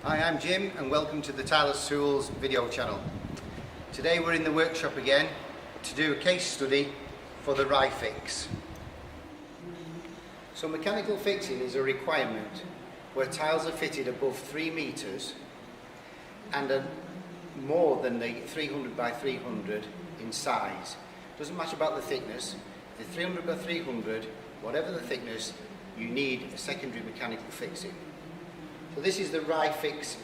Hi, I'm Jim and welcome to the Tyler's Tools video channel. Today we're in the workshop again to do a case study for the RAI-FIX. So mechanical fixing is a requirement where tiles are fitted above 3 meters and are more than the 300 by 300 in size. Doesn't matter about the thickness, the 300 by 300, whatever the thickness, you need a secondary mechanical fixing. So this is the RAI-FIX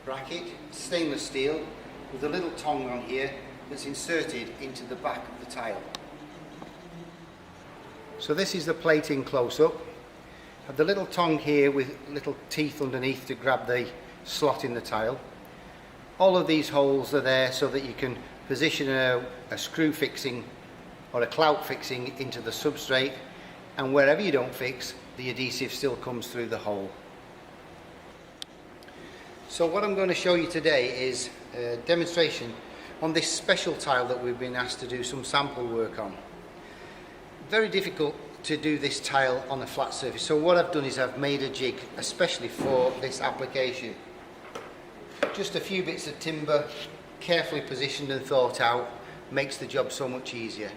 bracket, stainless steel, with a little tongue on here that's inserted into the back of the tile. So this is the plating close-up. Have the little tongue here with little teeth underneath to grab the slot in the tile. All of these holes are there so that you can position a screw fixing or a clout fixing into the substrate, and wherever you don't fix, the adhesive still comes through the hole. So what I'm going to show you today is a demonstration on this special tile that we've been asked to do some sample work on. Very difficult to do this tile on a flat surface, so what I've done is I've made a jig especially for this application. Just a few bits of timber, carefully positioned and thought out, makes the job so much easier.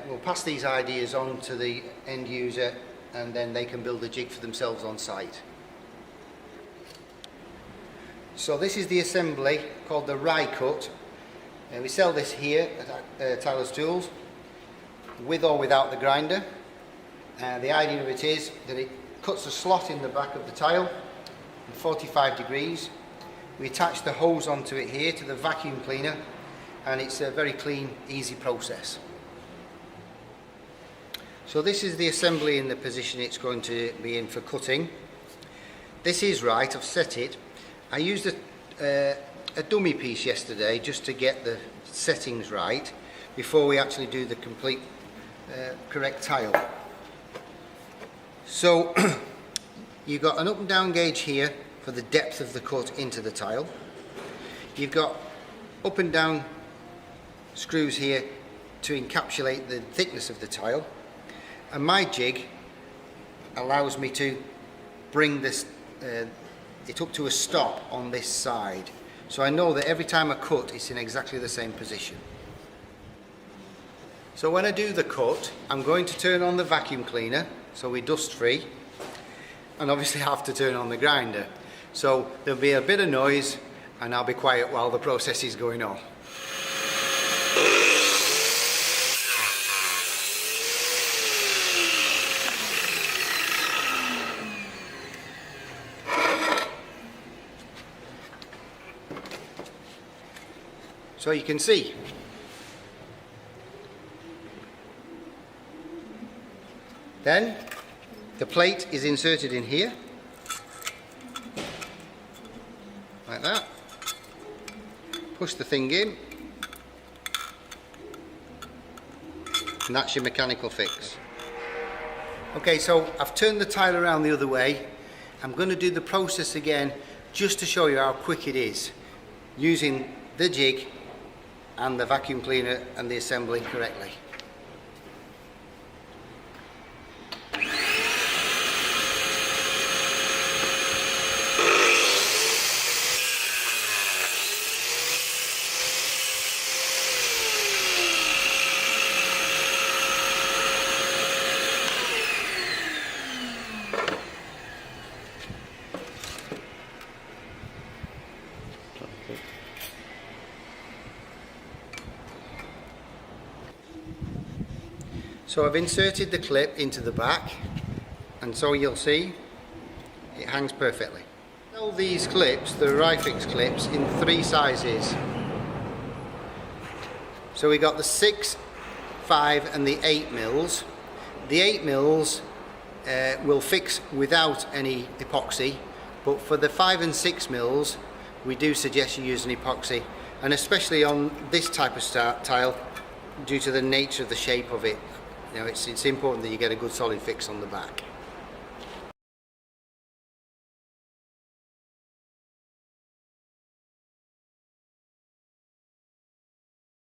We'll pass these ideas on to the end user and then they can build a jig for themselves on site. So this is the assembly called the RAI-CUT. We sell this here at Tyler's Tools, with or without the grinder. The idea of it is that it cuts a slot in the back of the tile at 45 degrees. We attach the hose onto it here to the vacuum cleaner, and it's a very clean, easy process. So this is the assembly in the position it's going to be in for cutting. This is right, I've set it. I used a dummy piece yesterday just to get the settings right before we actually do the complete correct tile. So you've got an up and down gauge here for the depth of the cut into the tile. You've got up and down screws here to encapsulate the thickness of the tile, and my jig allows me to bring this it up to a stop on this side, so I know that every time I cut it's in exactly the same position. So when I do the cut, I'm going to turn on the vacuum cleaner so we're dust free, and obviously have to turn on the grinder, so there'll be a bit of noise and I'll be quiet while the process is going on. So you can see then the plate is inserted in here like that. Push the thing in and that's your mechanical fix. Okay, so I've turned the tile around the other way. I'm going to do the process again just to show you how quick it is using the jig and the vacuum cleaner and the assembly correctly. So I've inserted the clip into the back, and so you'll see it hangs perfectly. Sell these clips, the RAI-FIX clips, in 3 sizes. So we got the 6, 5 and the 8 mils. The 8 mils will fix without any epoxy, but for the 5 and 6 mils we do suggest you use an epoxy, and especially on this type of tile due to the nature of the shape of it. You know, it's important that you get a good solid fix on the back.